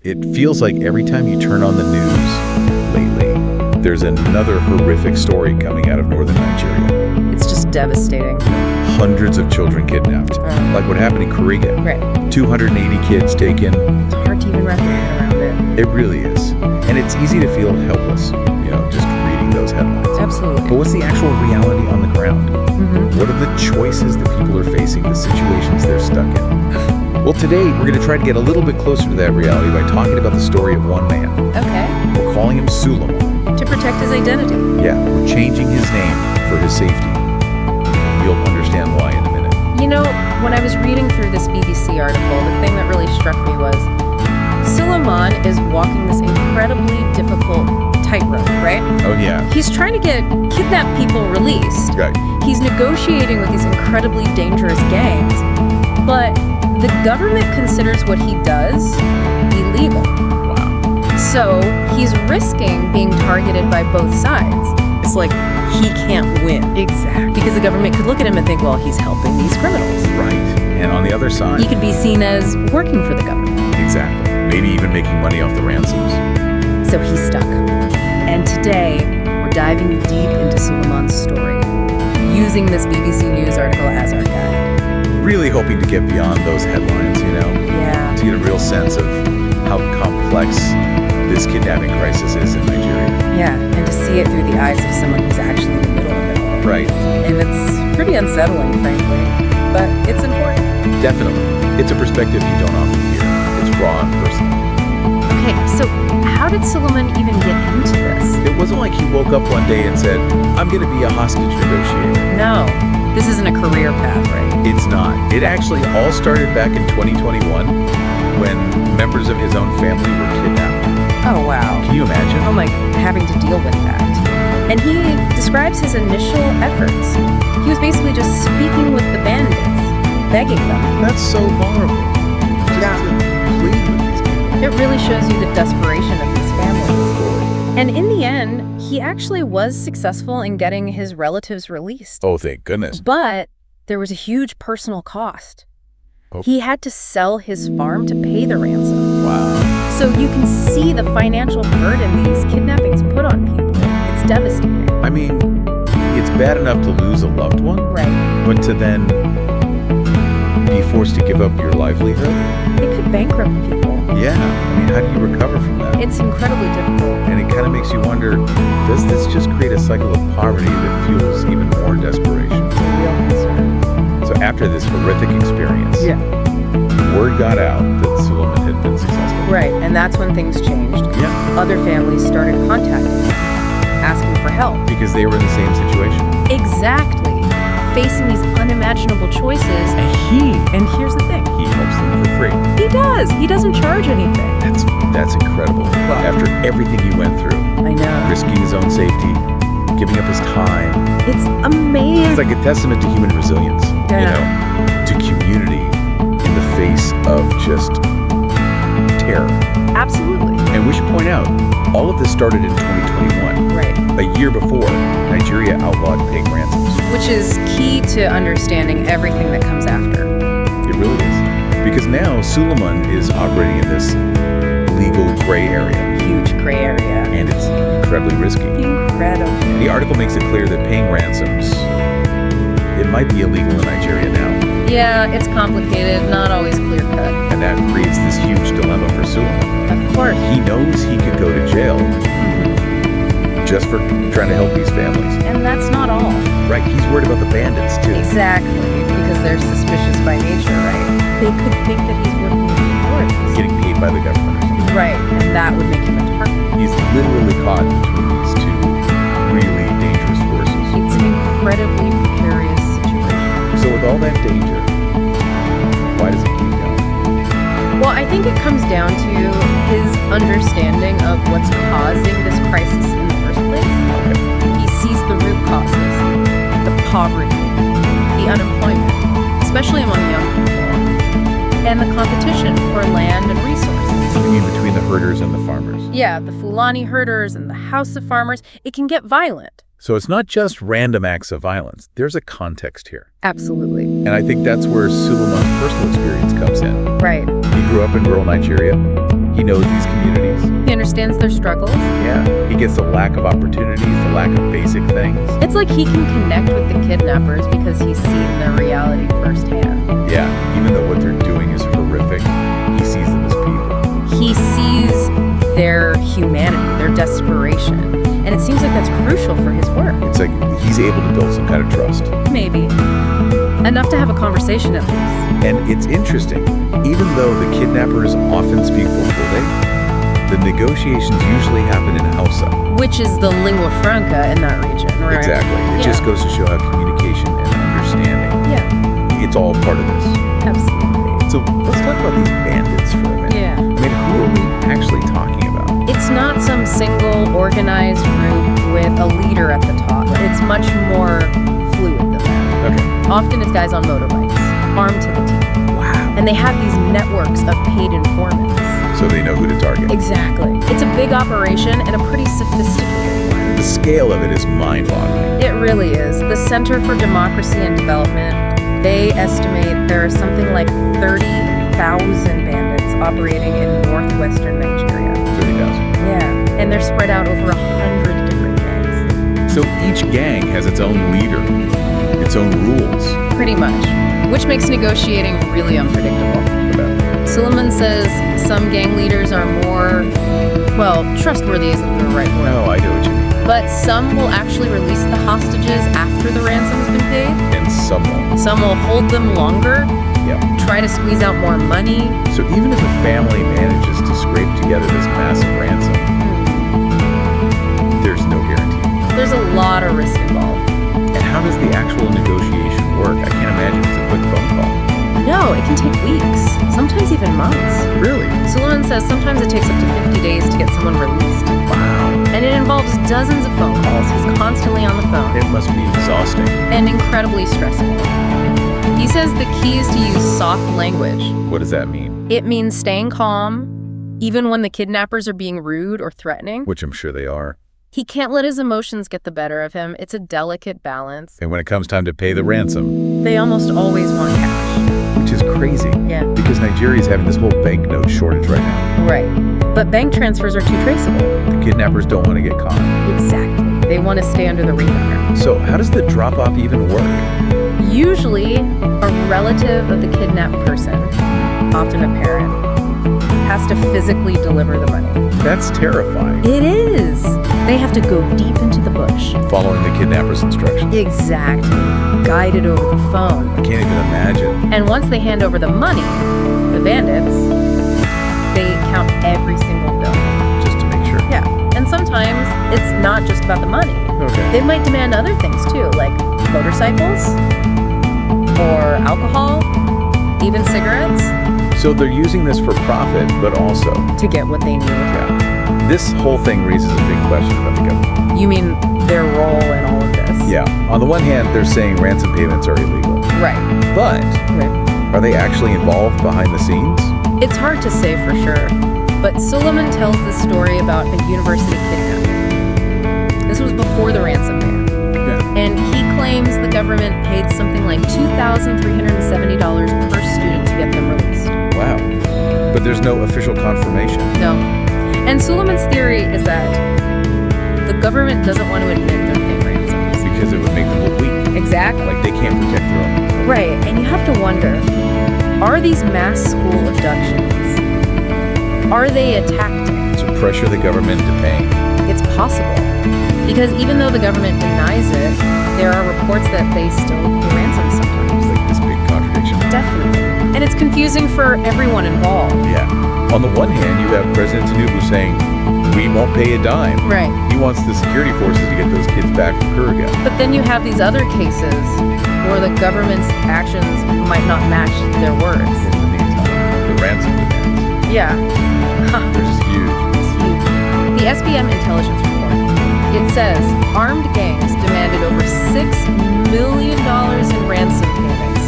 It feels like every time you turn on the news lately, there's another horrific story coming out of northern Nigeria. It's just devastating. Hundreds of children kidnapped, like what happened in Kuriga. Right. 280 kids taken. It's hard to even wrap your head around it. It really is. And it's easy to feel helpless, just reading those headlines. Absolutely. But what's the actual reality on the ground? What are the choices that people are facing, the situations they're stuck in? Well, today, we're going to try to get a little bit closer to that reality by talking about the story of one man. Okay. We're calling him Suleiman. To protect his identity. Yeah, we're changing his name for his safety. You'll understand why in a minute. When I was reading through this BBC article, the thing that really struck me was Suleiman is walking this incredibly difficult tightrope, right? Oh, yeah. He's trying to get kidnapped people released. Right. He's negotiating with these incredibly dangerous gangs, but the government considers what he does illegal. Wow. So he's risking being targeted by both sides. It's like he can't win. Exactly. Because the government could look at him and think, well, he's helping these criminals. Right. And on the other side... He could be seen as working for the government. Exactly. Maybe even making money off the ransoms. So he's stuck. And today, we're diving deep into Suleiman's story, using this BBC News article as our guide. Really hoping to get beyond those headlines, Yeah. to get a real sense of how complex this kidnapping crisis is in Nigeria. Yeah, and to see it through the eyes of someone who's actually in the middle of it all. Right. And it's pretty unsettling, frankly, but it's important. Definitely. It's a perspective you don't often hear. It's raw and personal. Okay, so how did Suleiman even get into this? It wasn't like he woke up one day and said, I'm going to be a hostage negotiator. No, this isn't a career path, right? It's not. It actually all started back in 2021 when members of his own family were kidnapped. Oh, wow. Can you imagine? Oh my, having to deal with that. And he describes his initial efforts. He was basically just speaking with the bandits, begging them. That's so vulnerable. Yeah. Just to plead with these people. It really shows you the desperation of these families. And in the end, he actually was successful in getting his relatives released. Oh, thank goodness. But there was a huge personal cost. Oh. He had to sell his farm to pay the ransom. Wow. So you can see the financial burden these kidnappings put on people. It's devastating. I mean, it's bad enough to lose a loved one, Right. but to then be forced to give up your livelihood? It could bankrupt people. Yeah. I mean, how do you recover from that? It's incredibly difficult. And it kind of makes you wonder, does this just create a cycle of poverty that fuels even more desperation? It's a real concern. So after this horrific experience, word got out that Suleiman had been successful. Right, and that's when things changed. Yeah. Other families started contacting him, asking for help. Because they were in the same situation. Exactly. Facing these unimaginable choices. And here's the thing. He helps them for free. He does. He doesn't charge anything. That's incredible. Well, After everything he went through, I know. risking his own safety, giving up his time. It's amazing. It's like a testament to human resilience, to community in the face of just terror. Absolutely. And we should point out, all of this started in 2021. Right. A year before, Nigeria outlawed paying ransoms. Which is key to understanding everything that comes after. It really is. Because now Suleiman is operating in this legal gray area. Huge gray area. And it's incredibly risky. Incredible. The article makes it clear that paying ransoms, it might be illegal in Nigeria now. Yeah, it's complicated, not always clear-cut. And that creates this huge dilemma for Suleiman. Of course. He knows he could go to jail just for trying to help these families. And that's not all. Right, he's worried about the bandits too. Exactly, because they're suspicious by nature, right? They could think that he's working with the authorities. Getting paid by the government or something. Right, and that would make him a target. He's literally caught between these two really dangerous forces. It's an incredibly precarious situation. So with all that danger, why does he keep going? Well, I think it comes down to his understanding of what's causing this crisis in the first place. Okay. He sees the root causes, the poverty, the unemployment, especially among young people, and the competition for land and resources. You mean between the herders and the farmers? Yeah, the Fulani herders and the House of Farmers, it can get violent. So it's not just random acts of violence. There's a context here. Absolutely. And I think that's where Suleiman's personal experience comes in. Right. He grew up in rural Nigeria. He He knows these communities. He understands their struggles. Yeah. He gets the lack of opportunities, the lack of basic things. It's like he can connect with the kidnappers because he's seen their reality firsthand. Yeah. Even though what they're doing is horrific, he sees them as people. He sees their humanity, their desperation. And it seems like that's crucial for his work. It's like he's able to build some kind of trust. Maybe. Enough to have a conversation at least. And it's interesting, even though the kidnappers often speak Fulfulde, the negotiations usually happen in Hausa. Which is the lingua franca in that region, right? Exactly. It just goes to show how communication and understanding, Yeah, it's all part of this. absolutely. So let's talk about these bandits for a minute. Yeah. I mean, who are we actually talking about? It's not some single organized group with a leader at the top. It's much more fluid than that. Okay. Often it's guys on motorbikes, armed to the teeth. Wow. And they have these networks of paid informants. So they know who to target. Exactly. It's a big operation and a pretty sophisticated one. The scale of it is mind-boggling. It really is. The Center for Democracy and Development, they estimate there are something like 30,000 bandits operating in northwestern Nigeria. 30,000. Yeah. And they're spread out over 100 different gangs. So each gang has its own leader, its own rules. Pretty much. Which makes negotiating really unpredictable. Suleiman says some gang leaders are more, well, trustworthy isn't the right word. Oh, I know what you mean. But some will actually release the hostages after the ransom has been paid. And some won't. Some will hold them longer, Yeah. try to squeeze out more money. So even if a family manages to scrape together this massive ransom, there's no guarantee. There's a lot of risk involved. And how does the actual negotiation work? I can't imagine it's a quick phone call. No, it can take weeks, sometimes even months. Really? Suleiman says sometimes it takes up to 50 days to get someone released. Wow. And it involves dozens of phone calls. He's constantly on the phone. It must be exhausting. And incredibly stressful. He says the key is to use soft language. What does that mean? It means staying calm, even when the kidnappers are being rude or threatening. Which I'm sure they are. He can't let his emotions get the better of him. It's a delicate balance. And when it comes time to pay the ransom, They almost always want cash. which is crazy. Yeah. Because Nigeria's having this whole banknote shortage right now. Right. But bank transfers are too traceable. The kidnappers don't want to get caught. Exactly. They want to stay under the radar. So how does the drop-off even work? Usually, a relative of the kidnapped person, often a parent, has to physically deliver the money. That's terrifying. It is. They have to go deep into the bush. Following the kidnapper's instructions. Exactly. Guided over the phone. I can't even imagine. And once they hand over the money, the bandits, they count every single bill. Just to make sure. Yeah. And sometimes it's not just about the money. Okay. They might demand other things too, like motorcycles or alcohol, even cigarettes, So they're using this for profit, but also, to get what they need. yeah. This whole thing raises a big question about the government. You mean their role in all of this? Yeah. On the one hand, they're saying ransom payments are illegal. Right. But Right. are they actually involved behind the scenes? It's hard to say for sure, but Suleiman tells this story about a university kidnapping. This was before the ransom ban. Yeah. And he claims the government paid something like $2,370 per student to get them released. Wow. But there's no official confirmation. No. And Suleiman's theory is that the government doesn't want to admit they're paying ransoms. Because it would make them look weak. Exactly. Like they can't protect their own. Right, and you have to wonder, are these mass school abductions, are they a tactic? To pressure the government to pay. It's possible. Because even though the government denies it, there are reports that they still pay ransoms sometimes. It's like this big contradiction. Definitely. And it's confusing for everyone involved. Yeah. On the one hand, you have President Tinubu saying, we won't pay a dime. Right. He wants the security forces to get those kids back from Kuriga. But then you have these other cases where the government's actions might not match their words. In the meantime, the ransom demands. Yeah. They're just huge. It's huge. The SBM intelligence report, it says armed gangs demanded over $6 million in ransom payments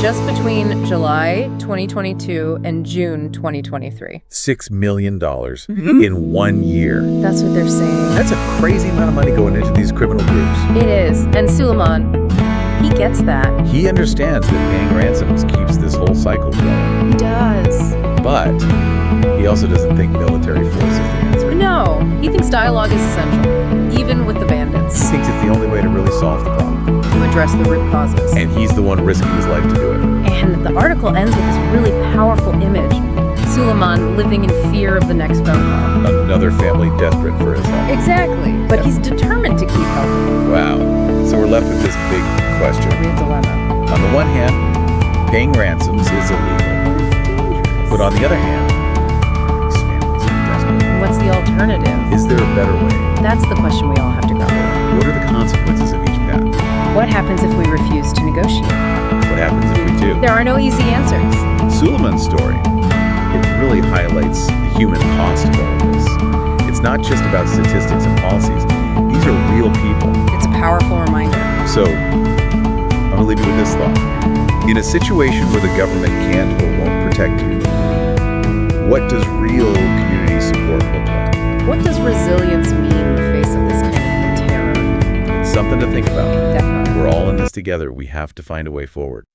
just between July 2022 and June 2023. $6 million in 1 year. That's what they're saying. That's a crazy amount of money going into these criminal groups. It is. And Suleiman, he gets that. He understands that paying ransoms keeps this whole cycle going. He does. But He also doesn't think military force is the answer. No, he thinks dialogue is essential, even with the He bandits, thinks it's the only way to really solve the problem. to address the root causes. And he's the one risking his life to do it. And the article ends with this really powerful image. Suleiman living in fear of the next phone call. Another family desperate for his help. Exactly. But he's determined to keep helping. Wow. So we're left with this big question. Real dilemma. On the one hand, paying ransoms is illegal. But on the other hand, these families are desperate. What's the alternative? Is there a better way? That's the question we all have to grapple with. What are the consequences of each path? What happens if we refuse to negotiate? What happens if we do? There are no easy answers. Suleiman's story, it really highlights the human cost of all of this. It's not just about statistics and policies. These are real people. It's a powerful reminder. So, I'm gonna leave you with this thought. In a situation where the government can't or won't protect you, what does real community support look like? What does resilience mean in the face of this kind of terror? It's something to think about. Definitely. We're all in this together. We have to find a way forward.